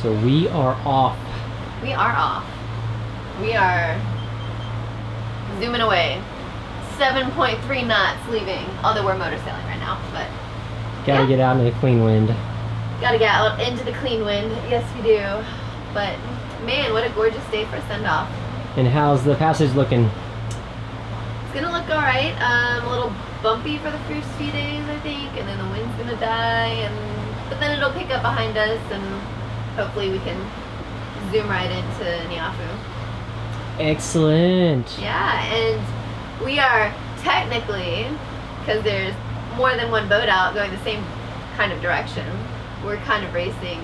So we are off. We are off. We are zooming away. 7.3 knots leaving. Although we're motor sailing right now, but Gotta get out in the clean wind. Gotta get out into the clean wind. Yes, we do. But man, what a gorgeous day for a send-off. And how's the passage looking? It's gonna look all right. A little bumpy for the first few days, I think, and then the wind's gonna die, but then it'll pick up behind us, and hopefully we can zoom right into Neiafu. Excellent. Yeah, and we are technically, because there's more than one boat out going the same kind of direction, we're kind of racing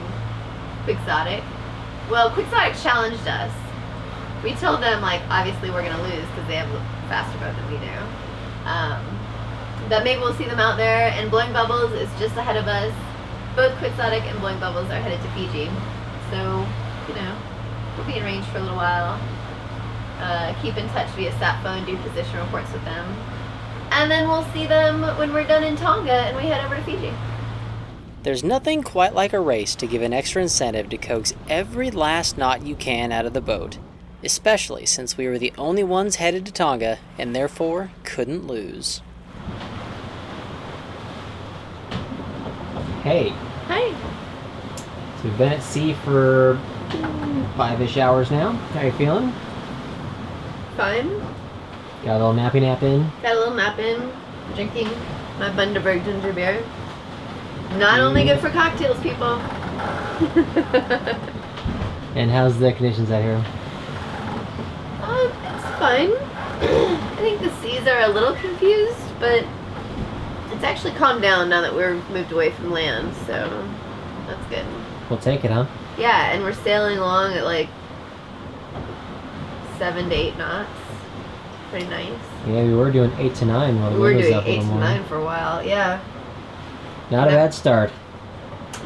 Quixotic. Well, Quixotic challenged us. We told them, like, obviously we're going to lose because they have a faster boat than we do. But maybe we'll see them out there, and Blowing Bubbles is just ahead of us. Both Quixotic and Blowing Bubbles are headed to Fiji. So, you know, we'll be in range for a little while. Keep in touch via sat phone, do position reports with them. And then we'll see them when we're done in Tonga and we head over to Fiji. There's nothing quite like a race to give an extra incentive to coax every last knot you can out of the boat, especially since we were the only ones headed to Tonga and therefore couldn't lose. Hey. Hi. So we've been at sea for 5-ish hours now. How you feeling? Fine. Got a little nappy nap in? Got a little nap in. Drinking my Bundaberg ginger beer. Not only good for cocktails, people. And how's the conditions out here? It's fine. I think the seas are a little confused, but it's actually calmed down now that we're moved away from land, so that's good. We'll take it, huh? Yeah, and we're sailing along at like 7 to 8 knots. Pretty nice. Yeah, we were doing 8 to 9 while the We were wind was doing up a 8 little to more. 9 for a while, yeah. Not a bad start.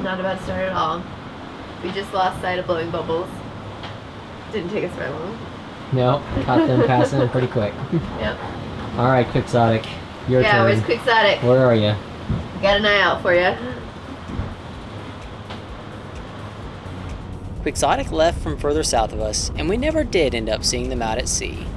Not a bad start at all. We just lost sight of Blowing Bubbles. Didn't take us very long. No, caught them passing them pretty quick. Yep. All right, Quixotic, your turn. Yeah, where's Quixotic? Where are you? Got an eye out for you. Quixotic left from further south of us, and we never did end up seeing them out at sea.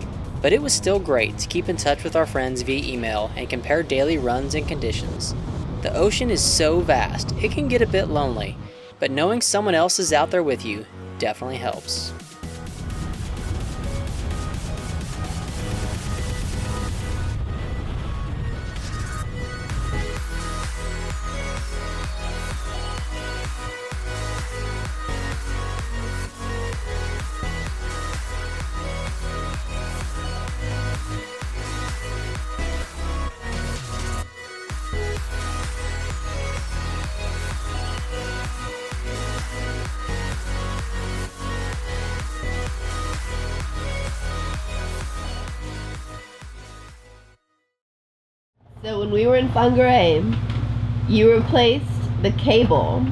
But it was still great to keep in touch with our friends via email and compare daily runs and conditions. The ocean is so vast, it can get a bit lonely, but knowing someone else is out there with you definitely helps. So when we were in Whangarei, you replaced the cable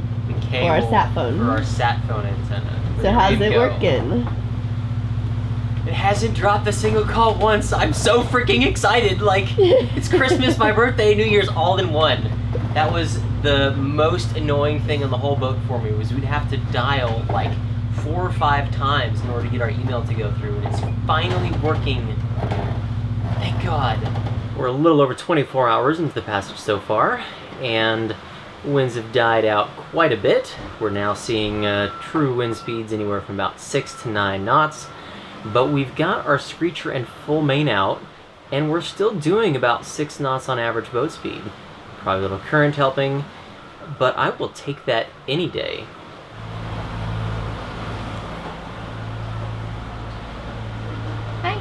for our sat phone. For our sat phone antenna. So how's it working? It hasn't dropped a single call once. I'm so freaking excited. Like, it's Christmas, my birthday, New Year's all in one. That was the most annoying thing on the whole boat for me, was we'd have to dial like 4 or 5 times in order to get our email to go through, and it's finally working. Thank God. We're a little over 24 hours into the passage so far, and winds have died out quite a bit. We're now seeing true wind speeds anywhere from about 6 to 9 knots, but we've got our screecher and full main out, and we're still doing about 6 knots on average boat speed. Probably a little current helping, but I will take that any day. Hi.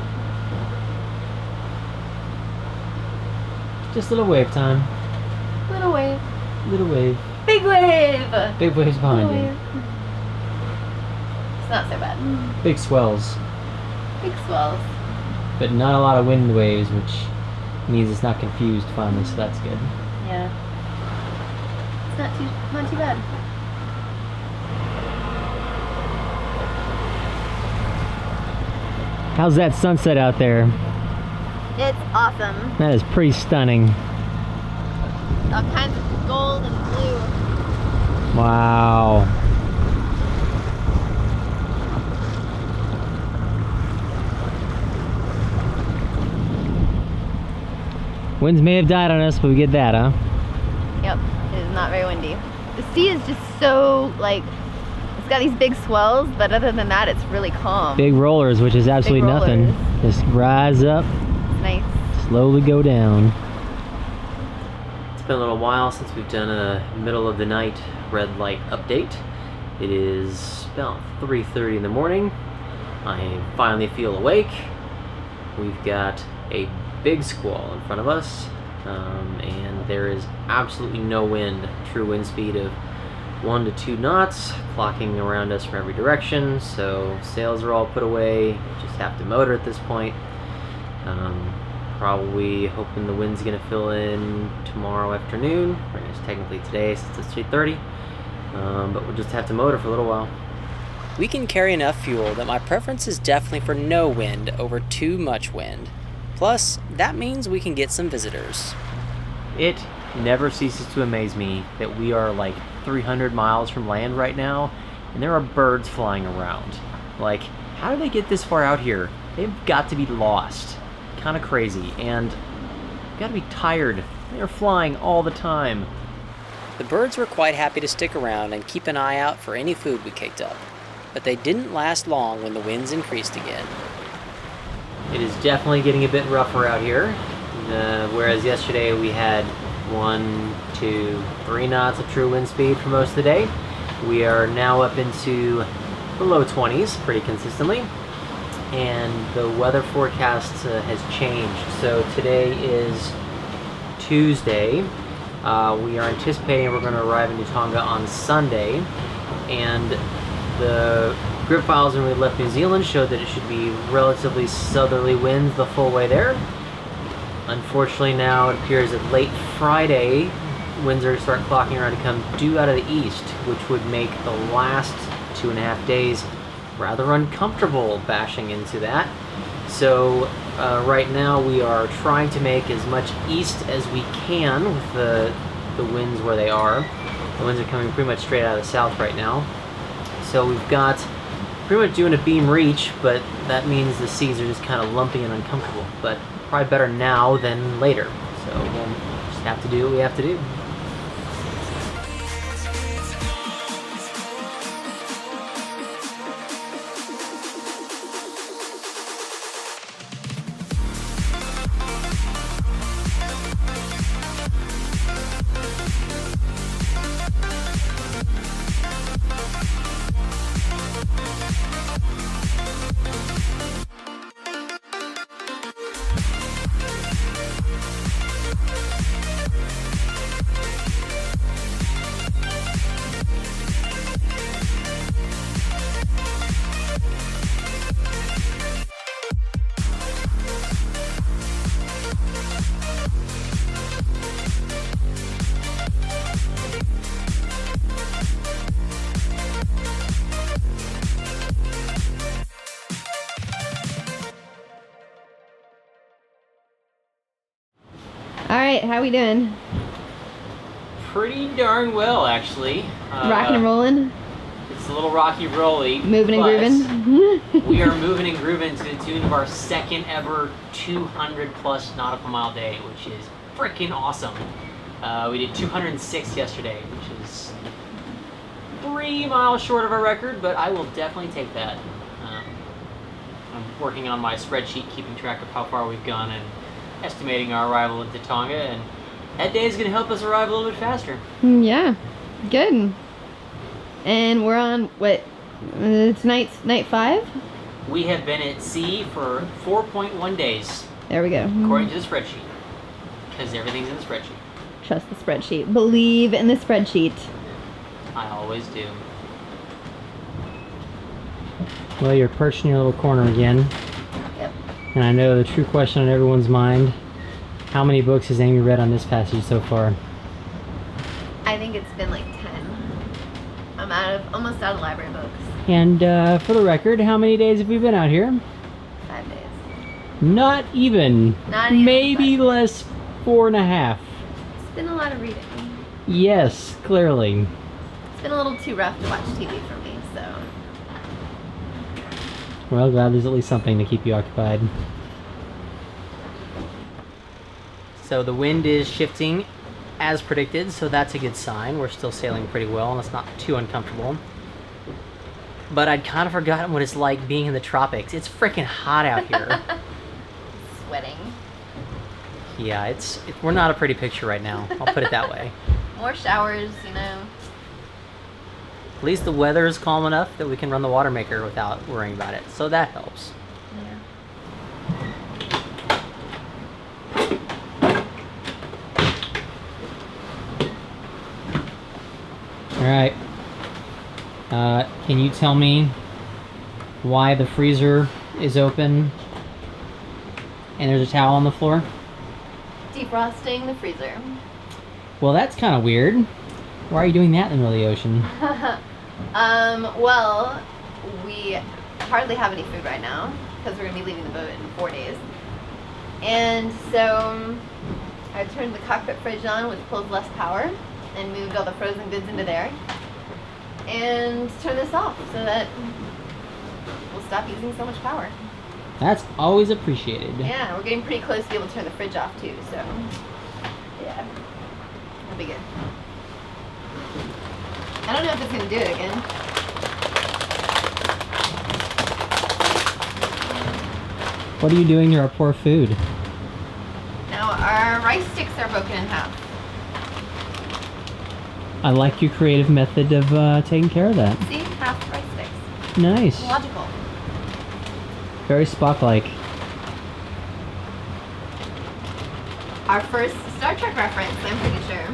Just a little wave time. Little wave. Little wave. Big wave! Big waves behind Little you. wave. It's not so bad. Big swells, Big swells. but not a lot of wind waves, which means it's not confused finally, so that's good. Yeah. It's not too bad. How's that sunset out there? It's awesome. That is pretty stunning. All kinds of gold and blue. Wow. Winds may have died on us, but we get that, huh? Yep, it is not very windy. The sea is just so, like, it's got these big swells, but other than that, it's really calm. Big rollers, which is absolutely nothing. Just rise up, Nice. slowly go down. It's been a little while since we've done a middle of the night red light update. It is about 3:30 in the morning. I finally feel awake. We've got a big squall in front of us, and there is absolutely no wind. True wind speed of 1 to 2 knots, clocking around us from every direction, so sails are all put away. Just have to motor at this point. Probably hoping the wind's gonna fill in tomorrow afternoon, or I guess technically today since it's 3:30, but we'll just have to motor for a little while. We can carry enough fuel that my preference is definitely for no wind over too much wind. Plus, that means we can get some visitors. It never ceases to amaze me that we are like 300 miles from land right now, and there are birds flying around. Like, how do they get this far out here? They've got to be lost. Kind of crazy, and got to be tired. They are flying all the time. The birds were quite happy to stick around and keep an eye out for any food we kicked up, but they didn't last long when the winds increased again. It is definitely getting a bit rougher out here. Whereas yesterday we had 1, 2, 3 knots of true wind speed for most of the day, we are now up into the low 20s pretty consistently. And the weather forecast has changed. So today is Tuesday. We are anticipating we're going to arrive in Tonga on Sunday, and the grip files when we left New Zealand showed that it should be relatively southerly winds the full way there. Unfortunately now it appears that late Friday winds are going to start clocking around to come due out of the east, which would make the last 2.5 days rather uncomfortable bashing into that. So right now we are trying to make as much east as we can with the winds where they are. The winds are coming pretty much straight out of the south right now. So we've got pretty much doing a beam reach, but that means the seas are just kind of lumpy and uncomfortable. But probably better now than later. So we'll just have to do what we have to do. All right, how we doing? Pretty darn well, actually. Rocking and rolling? It's a little rocky rolly. Moving and grooving? We are moving and grooving to the tune of our second ever 200 plus nautical mile day, which is freaking awesome. We did 206 yesterday, which is 3 miles short of our record, but I will definitely take that. I'm working on my spreadsheet, keeping track of how far we've gone and estimating our arrival into Tonga, and that day is going to help us arrive a little bit faster. Yeah, good. And we're on, what, tonight's night 5? We have been at sea for 4.1 days. There we go. According to the spreadsheet. Because everything's in the spreadsheet. Trust the spreadsheet. Believe in the spreadsheet. I always do. Well, you're perched in your little corner again. Yep. And I know the true question on everyone's mind, how many books has Amy read on this passage so far? I think it's been like 10. I'm almost out of library books. And for the record, how many days have we been out here? 5 days. Not even. Not even Maybe 5. less, 4.5. It's been a lot of reading. Yes, clearly. It's been a little too rough to watch TV for me, so. Well, glad there's at least something to keep you occupied. So the wind is shifting as predicted, so that's a good sign. We're still sailing pretty well, and it's not too uncomfortable. But I'd kind of forgotten what it's like being in the tropics. It's freaking hot out here. Sweating. Yeah, we're not a pretty picture right now. I'll put it that way. More showers, you know. At least the weather is calm enough that we can run the water maker without worrying about it. So that helps. Alright. Can you tell me why the freezer is open and there's a towel on the floor? Defrosting the freezer. Well, that's kind of weird. Why are you doing that in the middle of the ocean? Well, we hardly have any food right now because we're going to be leaving the boat in 4 days. And so I turned the cockpit fridge on, which pulls less power, and moved all the frozen goods into there. And turn this off so that we'll stop using so much power. That's always appreciated. Yeah, we're getting pretty close to be able to turn the fridge off too, so yeah, that'll be good. I don't know if it's gonna do it again. What are you doing to our poor food? Now our rice sticks are broken in half. I like your creative method of taking care of that. See, half rice sticks. Nice. Logical. Very Spock-like. Our first Star Trek reference, I'm pretty sure.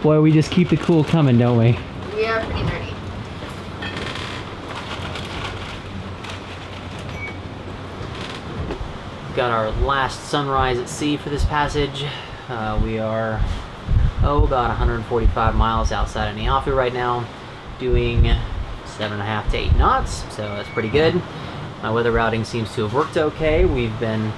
Boy, we just keep the cool coming, don't we? We are pretty nerdy. Got our last sunrise at sea for this passage. We are, about 145 miles outside of Neiafu right now, doing 7.5 to 8 knots, so that's pretty good. My weather routing seems to have worked okay. We've been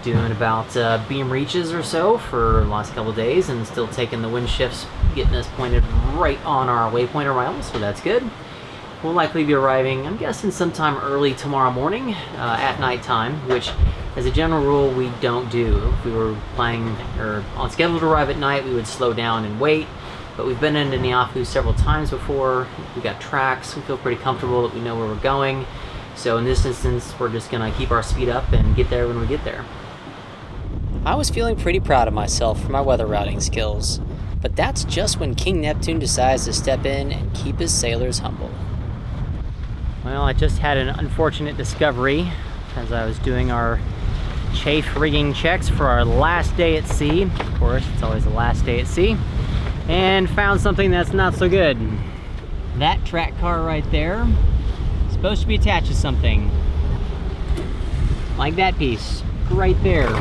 doing about beam reaches or so for the last couple of days and still taking the wind shifts, getting us pointed right on our waypoint around, so that's good. We'll likely be arriving, I'm guessing, sometime early tomorrow morning at night time, which as a general rule we don't do. If we were planning or on schedule to arrive at night, we would slow down and wait. But we've been into Neiafu several times before. We got tracks. We feel pretty comfortable that we know where we're going. So in this instance, we're just gonna keep our speed up and get there when we get there. I was feeling pretty proud of myself for my weather routing skills, but that's just when King Neptune decides to step in and keep his sailors humble. Well, I just had an unfortunate discovery as I was doing our chafe rigging checks for our last day at sea. Of course, it's always the last day at sea. And found something that's not so good. That track car right there is supposed to be attached to something. Like that piece, right there.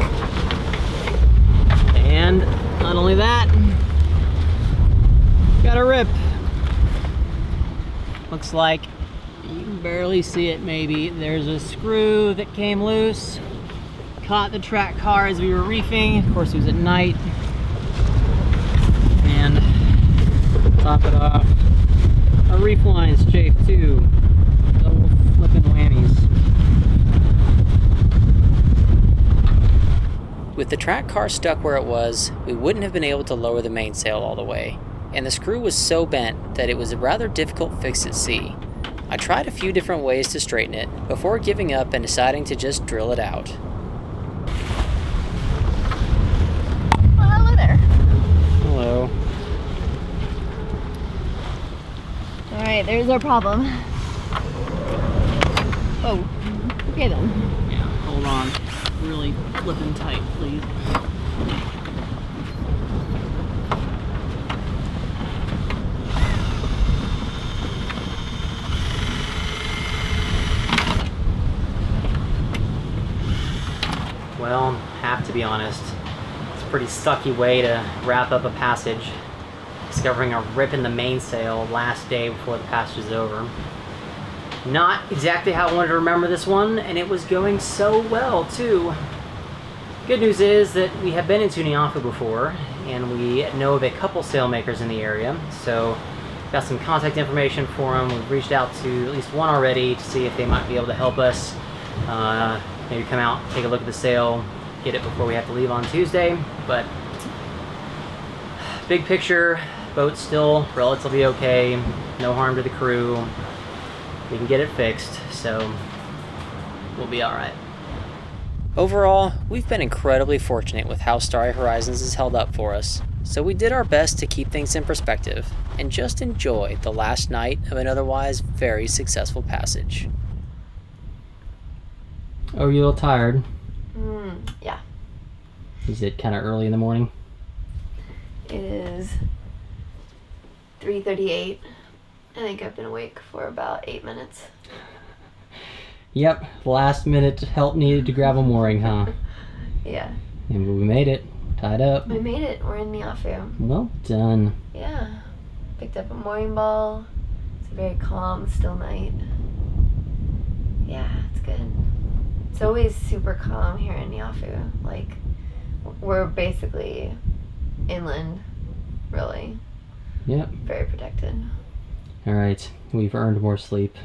And not only that, got a rip. Looks like you can barely see it maybe. There's a screw that came loose. Caught the track car as we were reefing. Of course, it was at night. And top it off, our reef line's chafed too. Double flipping whammies. With the track car stuck where it was, we wouldn't have been able to lower the mainsail all the way, and the screw was so bent that it was a rather difficult fix at sea. I tried a few different ways to straighten it before giving up and deciding to just drill it out. Well, hello there. Hello. Alright, there's our problem. Oh, okay then. Yeah, hold on. Really flipping tight, please. Well, have to be honest, it's a pretty sucky way to wrap up a passage. Discovering a rip in the mainsail last day before the passage is over. Not exactly how I wanted to remember this one, and it was going so well too. Good news is that we have been into Neiafu before, and we know of a couple sailmakers in the area, so got some contact information for them. We've reached out to at least one already to see if they might be able to help us Maybe come out, take a look at the sail, get it before we have to leave on Tuesday. But big picture, boat's still relatively okay. No harm to the crew. We can get it fixed, so we'll be all right. Overall, we've been incredibly fortunate with how Starry Horizons has held up for us, so we did our best to keep things in perspective and just enjoy the last night of an otherwise very successful passage. Oh, you a little tired? Yeah. Is it kind of early in the morning? It is 3:38. I think I've been awake for about 8 minutes. Yep, last minute help needed to grab a mooring, huh? Yeah. And we made it. Tied up. We made it. We're in Neiafu. Well done. Yeah. Picked up a mooring ball. It's a very calm, still night. Yeah, it's good. It's always super calm here in Neiafu. Like, we're basically inland, really. Yep. Very protected. All right, we've earned more sleep.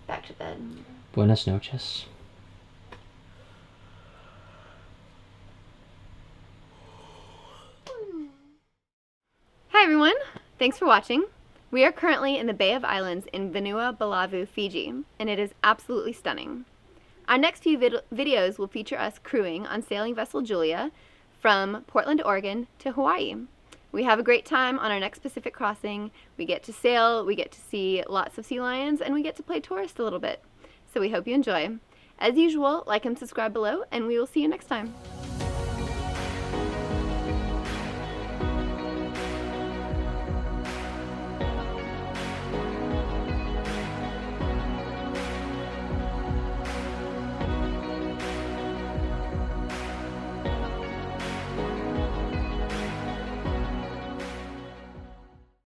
Back to bed. Buenas noches. Hi everyone, thanks for watching. We are currently in the Bay of Islands in Vanua Balavu, Fiji, and it is absolutely stunning. Our next few videos will feature us crewing on sailing vessel Julia from Portland, Oregon to Hawaii. We have a great time on our next Pacific crossing. We get to sail, we get to see lots of sea lions, and we get to play tourist a little bit. So we hope you enjoy. As usual, like and subscribe below, and we will see you next time.